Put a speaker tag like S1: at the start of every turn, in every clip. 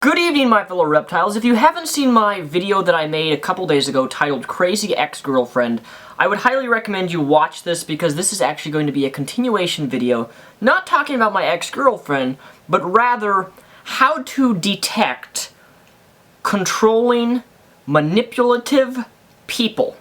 S1: Good evening, my fellow reptiles. If you haven't seen my video that I made a couple days ago titled Crazy Ex-Girlfriend, I would highly recommend you watch this because this is actually going to be a continuation video, not talking about my ex-girlfriend, but rather how to detect controlling, manipulative people.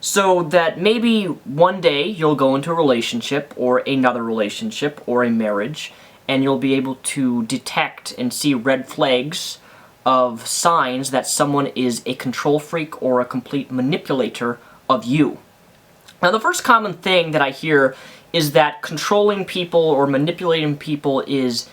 S1: So that maybe one day you'll go into a relationship, or another relationship, or a marriage, and you'll be able to detect and see red flags of signs that someone is a control freak or a complete manipulator of you. Now, the first common thing that I hear is that controlling people or manipulating people is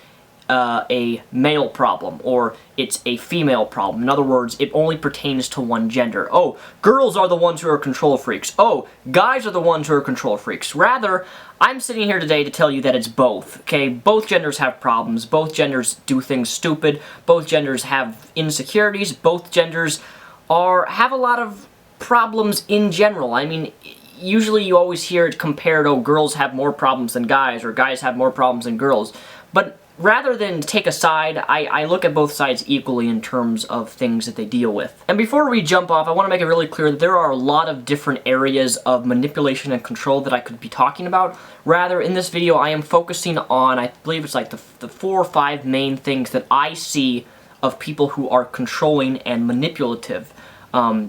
S1: a male problem, or it's a female problem. In other words, it only pertains to one gender. Oh, girls are the ones who are control freaks. Oh, guys are the ones who are control freaks. Rather, I'm sitting here today to tell you that it's both, okay? Both genders have problems. Both genders do things stupid. Both genders have insecurities. Both genders have a lot of problems in general. I mean, usually you always hear it compared, oh, girls have more problems than guys, or guys have more problems than girls. But rather than take a side, I look at both sides equally in terms of things that they deal with. And before we jump off, I want to make it really clear that there are a lot of different areas of manipulation and control that I could be talking about. Rather, in this video, I am focusing on, I believe it's like the 4 or 5 main things that I see of people who are controlling and manipulative.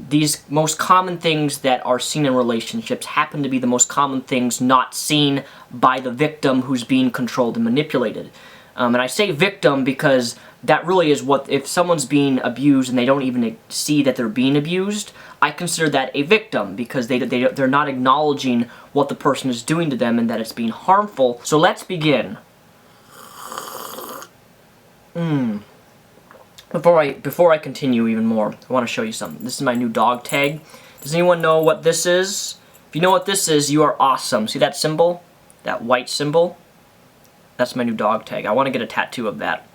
S1: These most common things that are seen in relationships happen to be the most common things not seen by the victim who's being controlled and manipulated. And I say victim because that really is what, if someone's being abused and they don't even see that they're being abused, I consider that a victim because they're not acknowledging what the person is doing to them and that it's being harmful. So let's begin. Before I continue even more, I want to show you something. This is my new dog tag. Does anyone know what this is? If you know what this is, you are awesome. See that symbol? That white symbol? That's my new dog tag. I want to get a tattoo of that.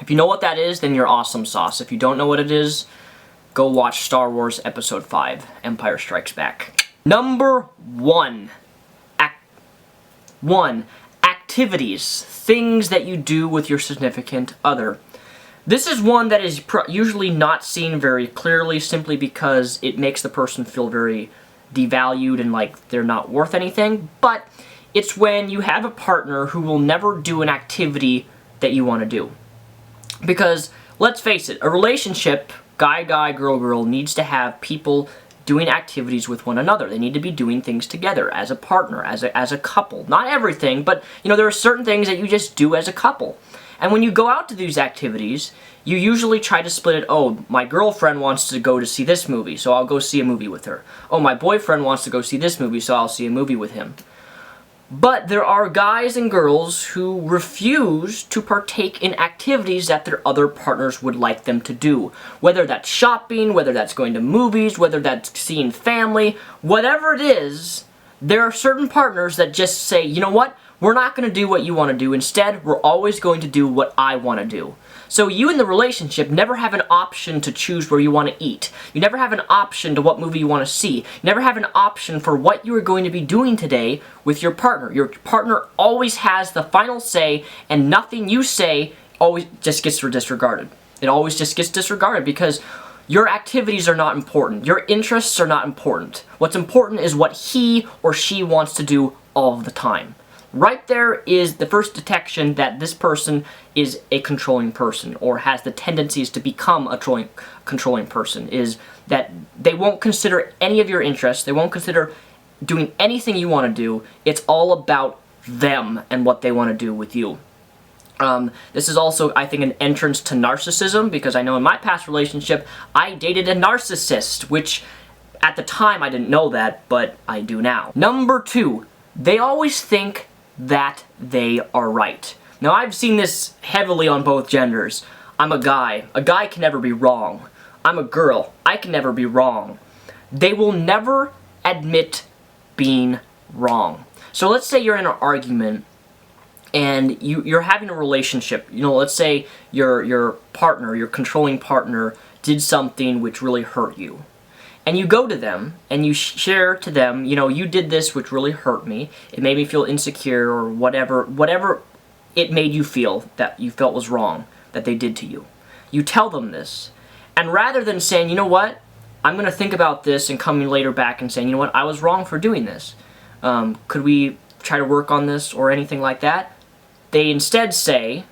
S1: If you know what that is, then you're awesome sauce. If you don't know what it is, go watch Star Wars Episode 5, Empire Strikes Back. Number 1. Activities. Things that you do with your significant other. This is one that is usually not seen very clearly simply because it makes the person feel very devalued and like they're not worth anything, but it's when you have a partner who will never do an activity that you want to do. Because, let's face it, a relationship, guy, girl, needs to have people doing activities with one another. They need to be doing things together as a partner, as a couple. Not everything, but, you know, there are certain things that you just do as a couple. And when you go out to these activities, you usually try to split it. Oh, my girlfriend wants to go to see this movie, so I'll go see a movie with her. Oh, my boyfriend wants to go see this movie, so I'll see a movie with him. But there are guys and girls who refuse to partake in activities that their other partners would like them to do. Whether that's shopping, whether that's going to movies, whether that's seeing family, whatever it is, there are certain partners that just say, you know what, we're not going to do what you want to do. Instead, we're always going to do what I want to do. So you in the relationship never have an option to choose where you want to eat. You never have an option to what movie you want to see. You never have an option for what you are going to be doing today with your partner. Your partner always has the final say, and nothing you say always just gets disregarded. It always just gets disregarded because your activities are not important. Your interests are not important. What's important is what he or she wants to do all the time. Right there is the first detection that this person is a controlling person or has the tendencies to become a controlling person, is that they won't consider any of your interests. They won't consider doing anything you want to do. It's all about them and what they want to do with you. This is also, I think, an entrance to narcissism, because I know in my past relationship, I dated a narcissist, which at the time I didn't know that, but I do now. Number 2, they always think that they are right. Now, I've seen this heavily on both genders. I'm a guy. A guy can never be wrong. I'm a girl. I can never be wrong. They will never admit being wrong. So let's say you're in an argument and you're having a relationship. You know, let's say your partner, your controlling partner, did something which really hurt you. And you go to them, and you share to them, you know, you did this which really hurt me. It made me feel insecure, or whatever it made you feel that you felt was wrong that they did to you. You tell them this. And rather than saying, you know what, I'm going to think about this and coming later back and saying, you know what, I was wrong for doing this. Could we try to work on this or anything like that? They instead say,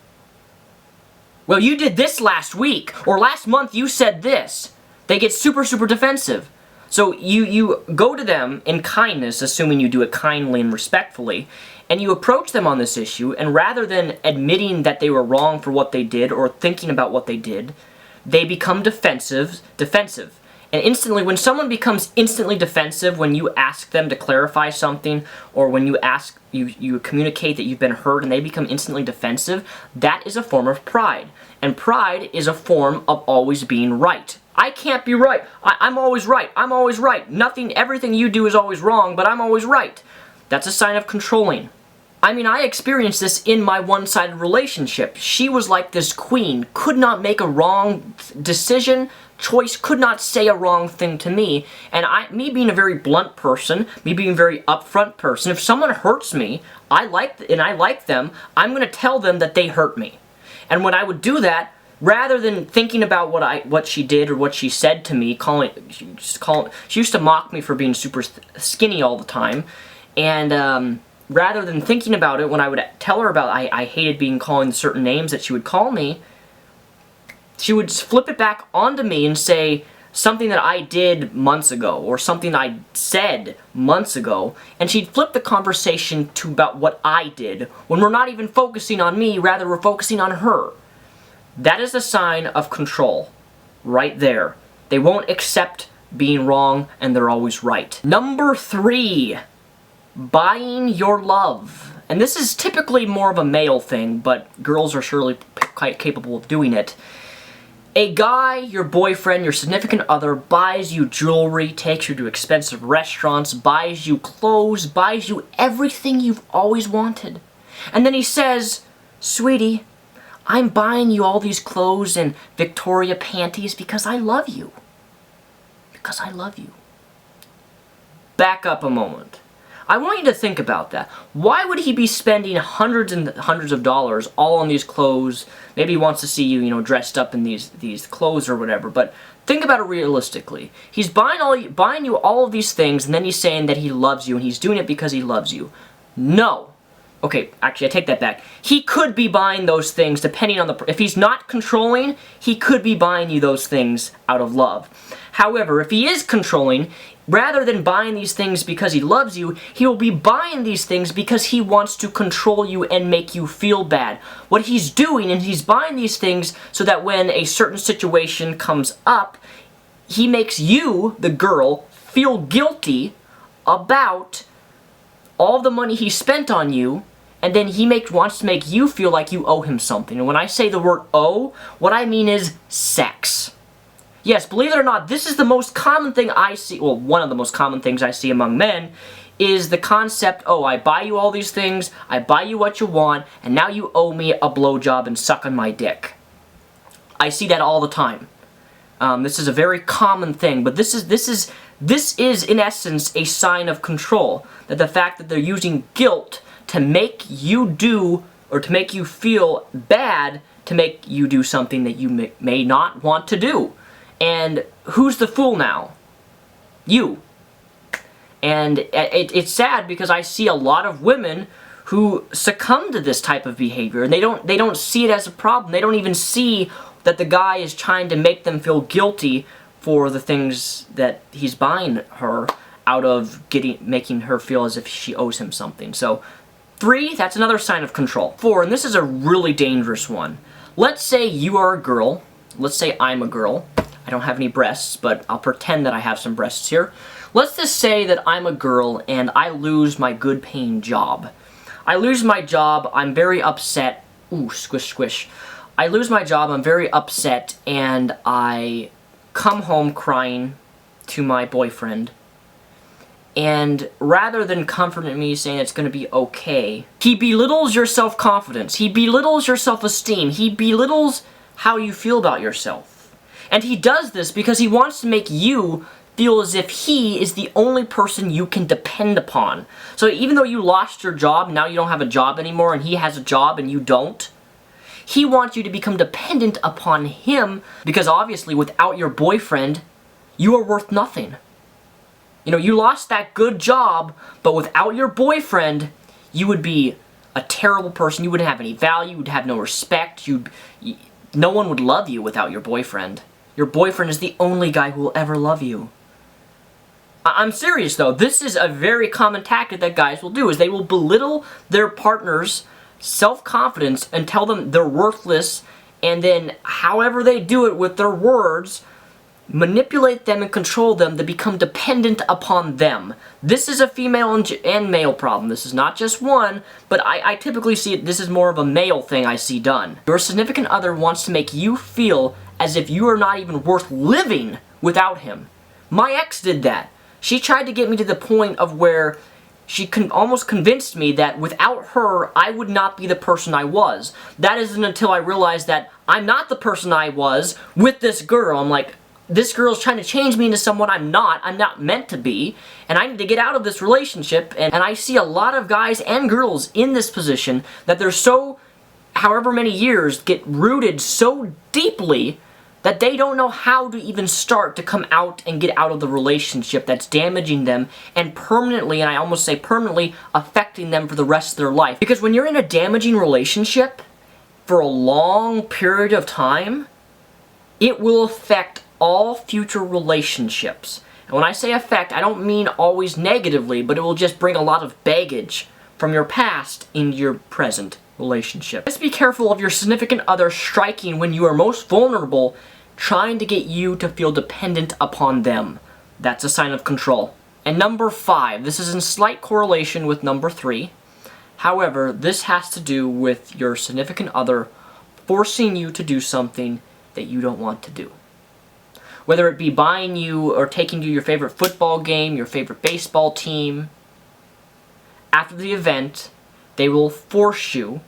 S1: well, you did this last week, or last month you said this. They get super, super defensive. So you go to them in kindness, assuming you do it kindly and respectfully, and you approach them on this issue, and rather than admitting that they were wrong for what they did or thinking about what they did, they become defensive. And instantly, when someone becomes instantly defensive, when you ask them to clarify something, or when you communicate that you've been hurt and they become instantly defensive, that is a form of pride. And pride is a form of always being right. I can't be right. I'm always right. I'm always right. Everything you do is always wrong, but I'm always right. That's a sign of controlling. I mean, I experienced this in my one-sided relationship. She was like this queen, could not make a wrong decision, choice, could not say a wrong thing to me. And me being a very blunt person, me being a very upfront person, if someone hurts me, I like them, I'm going to tell them that they hurt me. And when I would do that, rather than thinking about what she did or what she said to me, she used to mock me for being super skinny all the time, and rather than thinking about it, when I would tell her about I hated being called certain names that she would call me, she would flip it back onto me and say something that I did months ago, or something I said months ago, and she'd flip the conversation to about what I did, when we're not even focusing on me, rather we're focusing on her. That is a sign of control, right there. They won't accept being wrong, and they're always right. Number 3, buying your love. And this is typically more of a male thing, but girls are surely quite capable of doing it. A guy, your boyfriend, your significant other, buys you jewelry, takes you to expensive restaurants, buys you clothes, buys you everything you've always wanted. And then he says, sweetie, I'm buying you all these clothes and Victoria panties because I love you. Because I love you. Back up a moment. I want you to think about that. Why would he be spending hundreds and hundreds of dollars all on these clothes? Maybe he wants to see you, dressed up in these clothes or whatever, but think about it realistically. He's buying you all of these things, and then he's saying that he loves you, and he's doing it because he loves you. No. Okay, actually, I take that back. He could be buying those things depending on if he's not controlling, he could be buying you those things out of love. However, if he is controlling, rather than buying these things because he loves you, he will be buying these things because he wants to control you and make you feel bad. What he's doing is he's buying these things so that when a certain situation comes up, he makes you, the girl, feel guilty about all the money he spent on you, and then he wants to make you feel like you owe him something. And when I say the word owe, what I mean is sex. Yes, believe it or not, this is the most common thing I see, well, one of the most common things I see among men, is the concept, oh, I buy you all these things, I buy you what you want, and now you owe me a blowjob and suck on my dick. I see that all the time. This is a very common thing, but this is in essence a sign of control. That the fact that they're using guilt to make you do, or to make you feel bad, to make you do something that you may not want to do. And who's the fool now? You. And it's sad because I see a lot of women who succumb to this type of behavior, and they don't see it as a problem. They don't even see that the guy is trying to make them feel guilty for the things that he's buying her out of making her feel as if she owes him something. So 3, that's another sign of control. 4, and this is a really dangerous one. Let's say you are a girl. Let's say I'm a girl. I don't have any breasts, but I'll pretend that I have some breasts here. Let's just say that I'm a girl and I lose my good paying job. I lose my job, I'm very upset. Ooh, squish, squish. I lose my job, I'm very upset, and I come home crying to my boyfriend. And rather than comforting me saying it's going to be okay, he belittles your self-confidence. He belittles your self-esteem. He belittles how you feel about yourself. And he does this because he wants to make you feel as if he is the only person you can depend upon. So even though you lost your job, now you don't have a job anymore, and he has a job and you don't, He wants you to become dependent upon him because obviously without your boyfriend, you are worth nothing. You know, you lost that good job, but without your boyfriend, you would be a terrible person. You wouldn't have any value. You would have no respect. No one would love you without your boyfriend. Your boyfriend is the only guy who will ever love you. I'm serious though. This is a very common tactic that guys will do, is they will belittle their partner's self-confidence and tell them they're worthless, and then however they do it with their words, manipulate them and control them to become dependent upon them. This is a female and male problem. This is not just one, but I typically see it, this is more of a male thing I see done. Your significant other wants to make you feel as if you are not even worth living without him. My ex did that. She tried to get me to the point of where she almost convinced me that without her, I would not be the person I was. That isn't until I realized that I'm not the person I was with this girl. I'm like, this girl's trying to change me into someone I'm not meant to be, and I need to get out of this relationship. And I see a lot of guys and girls in this position that they're so, however many years, get rooted so deeply that they don't know how to even start to come out and get out of the relationship that's damaging them and permanently, and I almost say permanently, affecting them for the rest of their life. Because when you're in a damaging relationship for a long period of time, it will affect all future relationships. And when I say affect, I don't mean always negatively, but it will just bring a lot of baggage from your past into your present relationship. Just be careful of your significant other striking when you are most vulnerable, trying to get you to feel dependent upon them. That's a sign of control. And number 5, this is in slight correlation with number 3. However, this has to do with your significant other forcing you to do something that you don't want to do. Whether it be buying you or taking you to your favorite football game, your favorite baseball team, after the event, they will force you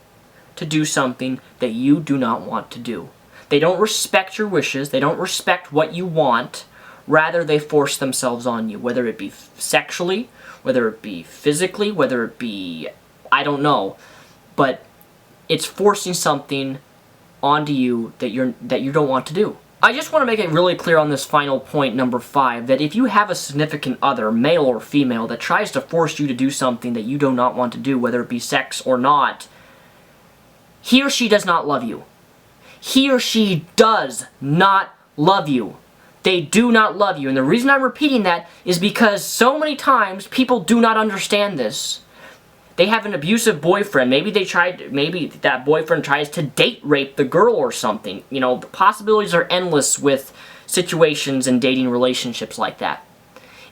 S1: to do something that you do not want to do. They don't respect your wishes, they don't respect what you want, rather they force themselves on you, whether it be sexually, whether it be physically, whether it be, I don't know, but it's forcing something onto you that you don't want to do. I just want to make it really clear on this final point, number 5, that if you have a significant other, male or female, that tries to force you to do something that you do not want to do, whether it be sex or not, he or she does not love you. He or she does not love you. They do not love you. And the reason I'm repeating that is because so many times people do not understand this. They have an abusive boyfriend. Maybe that boyfriend tries to date rape the girl or something. You know, the possibilities are endless with situations and dating relationships like that.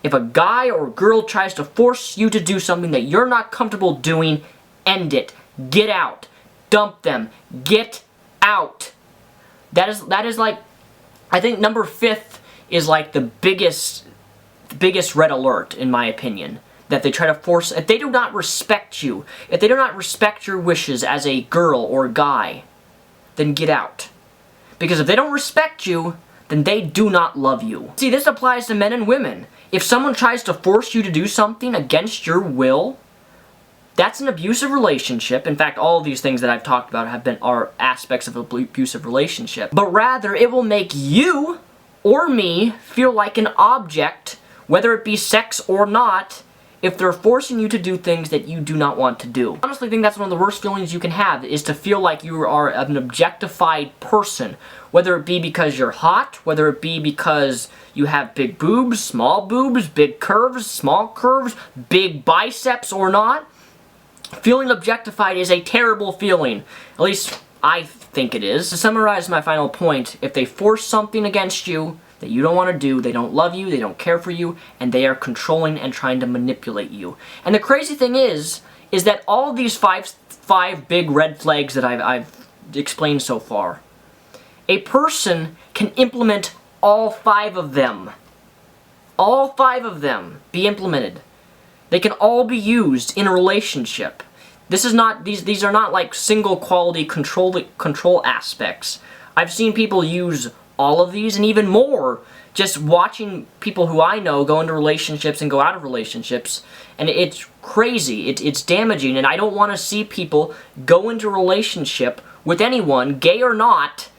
S1: If a guy or girl tries to force you to do something that you're not comfortable doing, end it. Get out. Dump them. Get out. That is like, I think number 5 is like the biggest red alert in my opinion. That they try to force, if they do not respect you, if they do not respect your wishes as a girl or guy, then get out. Because if they don't respect you, then they do not love you. See, this applies to men and women. If someone tries to force you to do something against your will, that's an abusive relationship. In fact, all of these things that I've talked about are aspects of an abusive relationship. But rather, it will make you or me feel like an object, whether it be sex or not, if they're forcing you to do things that you do not want to do. I honestly think that's one of the worst feelings you can have, is to feel like you are an objectified person. Whether it be because you're hot, whether it be because you have big boobs, big curves, small curves, big biceps or not. Feeling objectified is a terrible feeling. At least I think it is. To summarize my final point, if they force something against you that you don't want to do, they don't love you, they don't care for you, and they are controlling and trying to manipulate you. And the crazy thing is that all of these five big red flags that I've explained so far, a person can implement all 5 of them. All 5 of them be implemented. They can all be used in a relationship. This is not, these are not like single quality control aspects. I've seen people use all of these and even more just watching people who I know go into relationships and go out of relationships, and it's crazy. It's damaging, and I don't want to see people go into a relationship with anyone, gay or not,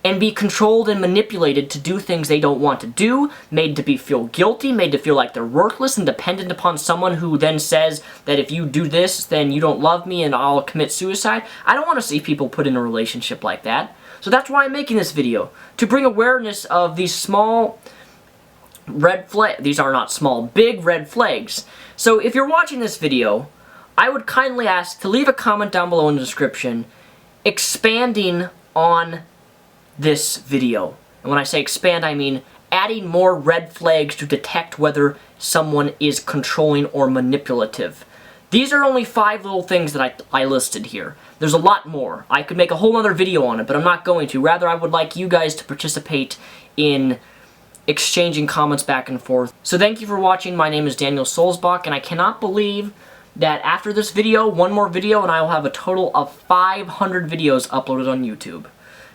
S1: and be controlled and manipulated to do things they don't want to do, made to feel guilty, made to feel like they're worthless and dependent upon someone who then says that if you do this, then you don't love me and I'll commit suicide. I don't want to see people put in a relationship like that. So that's why I'm making this video, to bring awareness of these small red flags. These are not small, big red flags. So if you're watching this video, I would kindly ask to leave a comment down below in the description expanding on this video. And when I say expand, I mean adding more red flags to detect whether someone is controlling or manipulative. These are only 5 little things that I listed here. There's a lot more. I could make a whole other video on it, but I'm not going to. Rather, I would like you guys to participate in exchanging comments back and forth. So thank you for watching. My name is Daniel Sulzbach, and I cannot believe that after this video, one more video, and I will have a total of 500 videos uploaded on YouTube.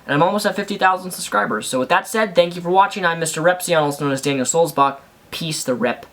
S1: And I'm almost at 50,000 subscribers. So with that said, thank you for watching. I'm Mr. Repzion, also known as Daniel Sulzbach. Peace the Rep.